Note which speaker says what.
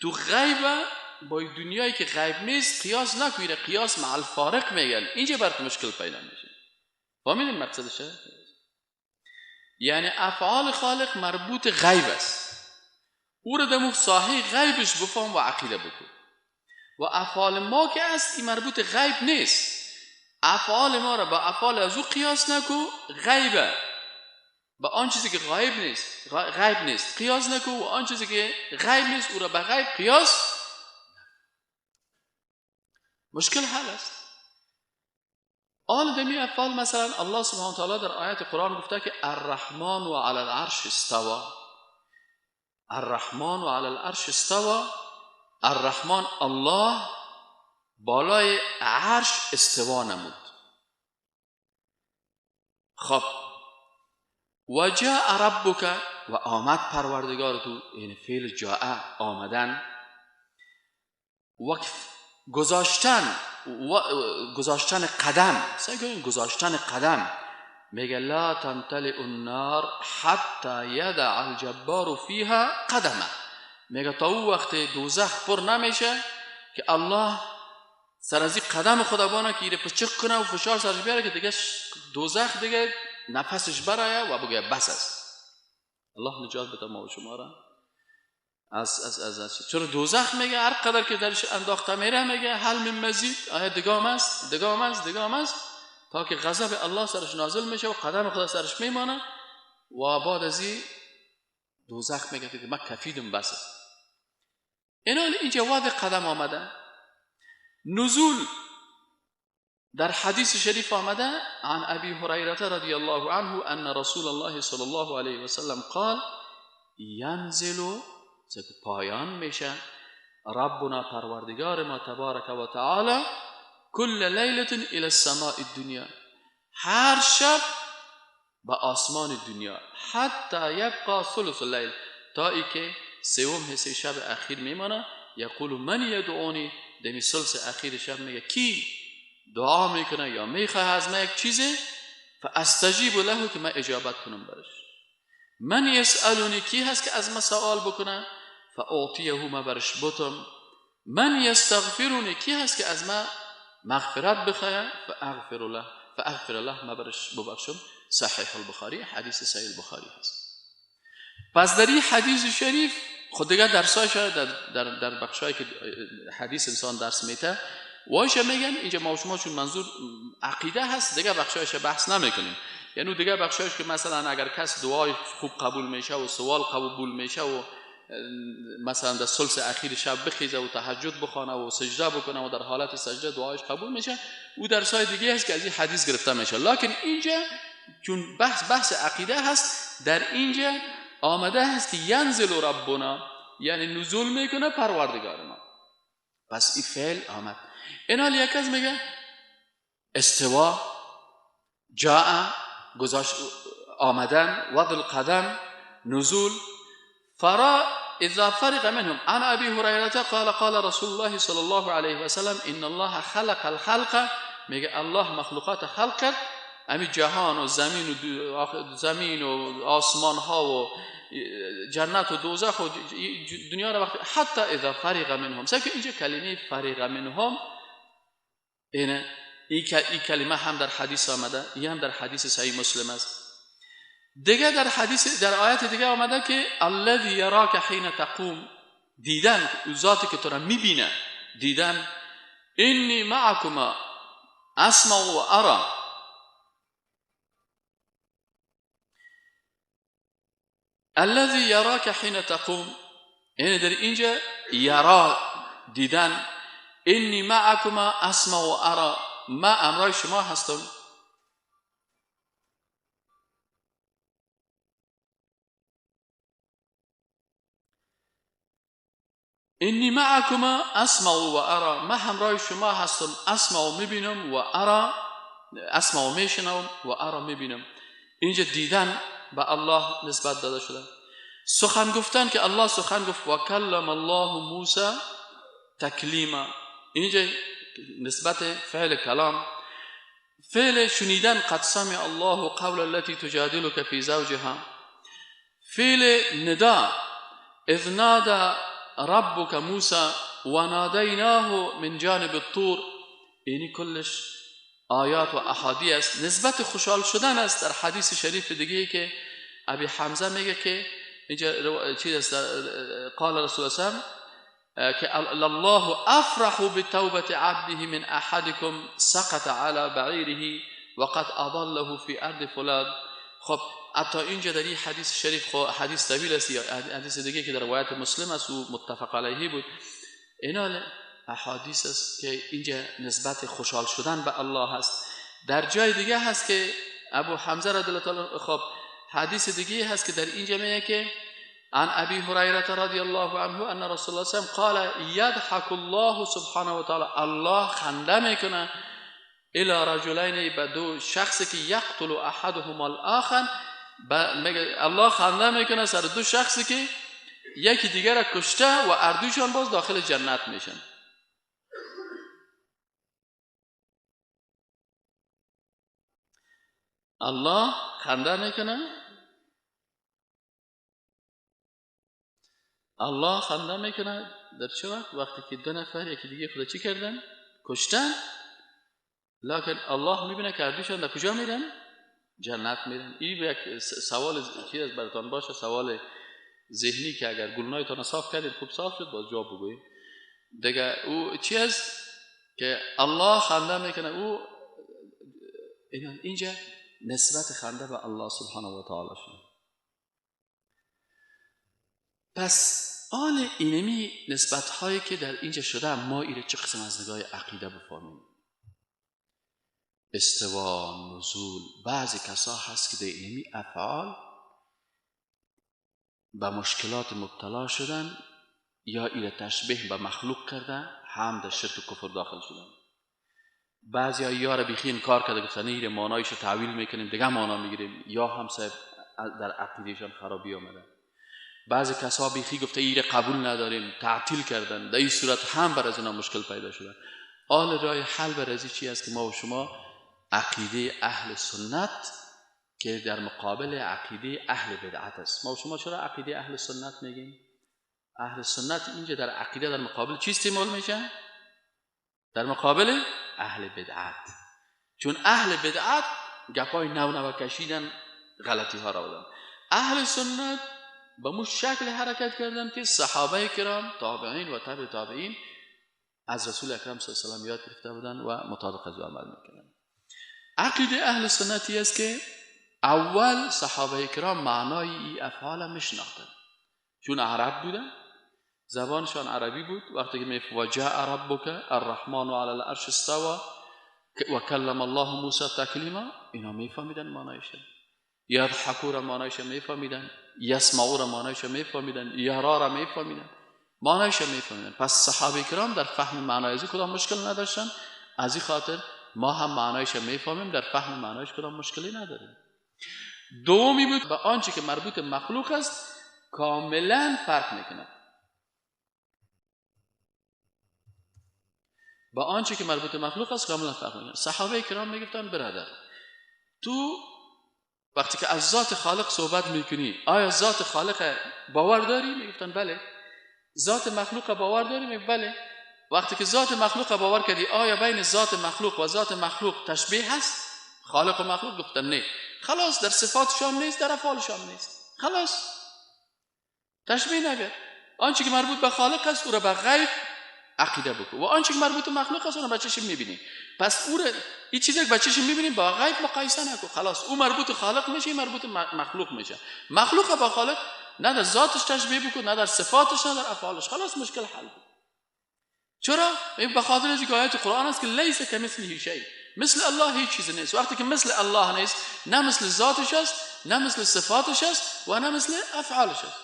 Speaker 1: تو غیب با دنیایی که غیب نیست قیاس نکنید، قیاس مع الفارق میگن، اینجا برات مشکل پیدا میشه. فهمیدین مقصدشه؟ یعنی افعال خالق مربوط غیب است، او رو دمو ساحه غیبش بفهم و عقیده بکن. و افعال ما که است این مربوط غیب نیست، افعال ما رو با افعال از او قیاس نکو، غیبه با آن چیزی که غیب نیست قیاس نکو، و آن چیزی که غیب نیست او را به غیب قیاس. مشکل حل است. آن دمی افعال مثلا الله سبحانه و تعالی در آیات قرآن گفته که الرحمن و علی العرش استوى. الرحمن و علی العرش استوى. الرحمن الله بالای عرش استوا نمود. خب و جاء ربک، و آمد پروردگار تو، یعنی فعل جاء آمدن، وقف گذاشتن قدم. سعی گذاشتن قدم میگه لا تمتلئ النار حتی یدع الجبار فیها قدمه. میگه تا او وقت دوزخ پر نمیشه که الله سر از قدم خدا بانه که ایره پچک کنه و فشار سرش بیاره که دیگه دوزخ دیگه نفسش برایه و بگه بس است. الله نجات بده ما و شما را از چرا دوزخ میگه هر قدر که درش انداخته میره میگه حل من مزید، آیا دگام است تا که غضب الله سرش نازل میشه و قدم خدا سرش میمانه و بعد از این دوزخ میگه که من کفیدم بس است. اینجا وعده قدم آمده. نزول در حدیث شریف آمده عن ابی هریره رضی الله عنه ان رسول الله صلی الله علیه و سلم قال ینزل، پایان میشه، ربنا پروردگار ما تبارک و تعالی کل لیلة الى السماء الدنیا، هر شب به آسمان دنیا، حتی یبقى ثلث اللیل، تا ای که سوم حصه شب اخیر میمانه. یقول من یدعونی، دمی ثلث اخیر شب میگه کی دعا میکنه یا میخواه از من یک چیزی، فاستجیب له، که من اجابت کنم برش. من یسألونی، کی هست که از من سوال بکنه، فاعطیه، ما برش بتم. من یستغفرونی، کی هست که از من مغفرت بخواه، فاغفر له، ما برش ببخشم. صحیح البخاری، حدیث صحیح البخاری هست. پس در این حدیث شریف خود دیگه درسایش در بخشایی که حدیث انسان درس میته وایشه میگن. اینجا ما شما چون منظور عقیده هست دیگه بخشایش بحث نمیکنیم. یعنی دیگه بخشایش که مثلا اگر کس دعای خوب قبول میشه و سوال قبول میشه و مثلا در ثلث اخیر شب بخیزه و تهجد بخونه و سجده بکنه و در حالت سجده دعایش قبول میشه، او درسای دیگه هست که از این حدیث گرفته میشه. لکن اینجا چون بحث عقیده هست، در اینجا آمده هست که ینزل ربنا، یعنی نزول میکنه پروردگار ما. پس این فعل آمد. اینال یک از میگه استوا، جاء گذاشت آمدن، وضع القدم، نزول. فرا اذا فرق منهم عن ابي هريره قال قال رسول الله صلى الله عليه وسلم ان الله خلق الخلق، میگه الله مخلوقات خلقت، همین جهان و زمین و آسمان ها و جنت و دوزخ و دنیا را وقتی حتی اذا فرق منهم، سعی که اینجا کلمه فرق منهم این کلمه هم در حدیث آمده، این هم در حدیث صحیح مسلم است. دیگه در حدیث در آیت دیگه آمده که الذی یراک حین تقوم، دیدن ذاتی که تو را میبینه، دیدن. انی معکما اسمع و ارى، الذي يراك حين تقوم، یعنی در اینجا یرا دیدن، انی معکما اسمع و ارى، ما امرای شما هستم. انی معکما اسمع و ارى، ما همراه شما هستم، اسمع و میبینم و ارى، اسمع و میشنم و ارى میبینم. اینجا دیدن به الله نسبت داده شده. سخن گفتن که الله سخن گفت و کلم الله موسی تکلیما، اینجا نسبت فعل کلام. فعل شنیدن قد سمع الله قول التي تجادلك في زوجها. فعل ندا اذ نادى ربك موسى ونادیناه من جانب الطور. اینی کلش آیات و احادیث است. نسبت خوشحال شدن است. در حدیث شریف دیگه که ابی حمزه میگه که اینجا چیز است، قال رسول الله صلی الله علیه و آله که الله افرح بتوبه عبده من احدكم سقط على بعیره وقد اضله في ارض فلان. خب حتی اینجا در این حدیث شریف، خب حدیث طویل است، یا حدیث دیگه که در روایت مسلم است و متفق علیه بود، اینا احادیث است که اینجا نسبت خوشحال شدن به الله هست. در جای دیگه هست که ابو حمزه رضی الله تعالی، خب حدیث دیگه هست که در اینجا میگه که عن ابی هریره رضی الله عنه ان رسول الله صلی الله علیه و قال یضحک الله سبحانه و تعالی، الله خنده میکنه الی رجلین، به دو شخصی که یقتل احدهما الاخر، الله خنده میکنه سر دو شخصی که یکی دیگر را کشته و اردوشان باز داخل جنت میشن. الله خنده میکنه، الله خنده میکنه در چه وقت؟ وقتی که دو نفر یکی دیگه خدا چی کردن؟ کشتن، لکن الله میبینه که اردوشان در کجا میرن؟ جنت میرن. این یک سوال چیز براتون باشه، سوال ذهنی که اگر گلنایتان صاف کردید خوب صاف شد باز جواب بگویید دیگه. او چیز که الله خنده میکنه، او اینجا نسبت خنده به الله سبحانه و تعالی شد. پس آن اینمی نسبت هایی که در اینجا شده، ما ایره چه قسم از نگاه عقیده بفهمیم. استوا، نزول، بعضی کسا هست که در اینمی افعال به مشکلات مبتلا شدن یا ایره تشبیه به مخلوق کرده، هم در شرک و کفر داخل شدن. بعضی ها یا را بیخی انکار کرده، گفتن ایره معنایش رو تعویل میکنیم دیگه معنا میگیریم، یا هم صاحب در عقیدهشان خرابی آمده. بعضی کسا بیخی گفته ایره قبول نداریم، تعطیل کردن، در این صورت هم بر از اینا مشکل پیدا شده. آل راه حل بر از چی است که ما و شما عقیده اهل سنت که در مقابل عقیده اهل بدعت است. ما و شما چرا عقیده اهل سنت میگیم؟ اهل سنت اینجا در عقیده در مقابل چی استعمال میشه؟ در مقابل اهل بدعت. چون اهل بدعت گپای نو کشیدن، غلطی ها را بدن. اهل سنت به مو شکل حرکت کردن که صحابه کرام، تابعین و تبع تابعین از رسول اکرم صلی الله علیه و آله یاد گرفته بودن و مطابق از او عمل میکردن. عقیده اهل سنتی است که اول صحابه کرام معنای این افعال میشناختن، چون عرب بودن، زبانشان عربی بود. وقتی که میگه جاء ربک الرحمن علی العرش استوى و کلم الله موسی تکلیما، اینا میفهمیدن معنایش. یضحکوا را معنایش میفهمیدن، یسمعوا را معنایش میفهمیدن، یرا را میفهمیدن، معنایش میفهمیدن. پس صحابه کرام در فهم معنای از کدام مشکل نداشتن. از این خاطر ما هم معنایش میفهمیم، در فهم معنایش کدام مشکلی نداریم. دومی بود به آنچه که مربوط مخلوق است کاملا فرق میکنه. با آنچه که مربوط مخلوق است کاملا فرق میکنه. صحابه کرام میگفتن برادر، تو وقتی که از ذات خالق صحبت میکنی، آیا ذات خالق باور داری؟ میگفتن بله. ذات مخلوق باور داری؟ میگفتن بله. وقتی که ذات مخلوق باور کردی، آیا بین ذات مخلوق و ذات مخلوق تشبیه هست؟ خالق و مخلوق؟ گفتن نه. خلاص در صفاتشان نیست، در افعالشان نیست. خلاص تشبیه نگر. آنچه که مربوط به خالق است او را به غیب عقیده بکن و آنچه که مربوط به مخلوق است اون را به چشم میبینی. پس او را این چیزی که به چشم میبینیم با غیب مقایسه نکن. خلاص او مربوط خالق میشه، مربوط مخلوق میشه. مخلوق با خالق نه در ذاتش تشبیه بکن، نه در صفاتش، نه در افعالش. خلاص مشکل حل بود. چرا؟ به خاطر از اینکه آیات قرآن است که لیس کمثله شیء، مثل الله هیچ چیز نیست. وقتی که مثل الله نیست، نه مثل ذاتش است، نه مثل صفاتش است و نه مثل افعالش است.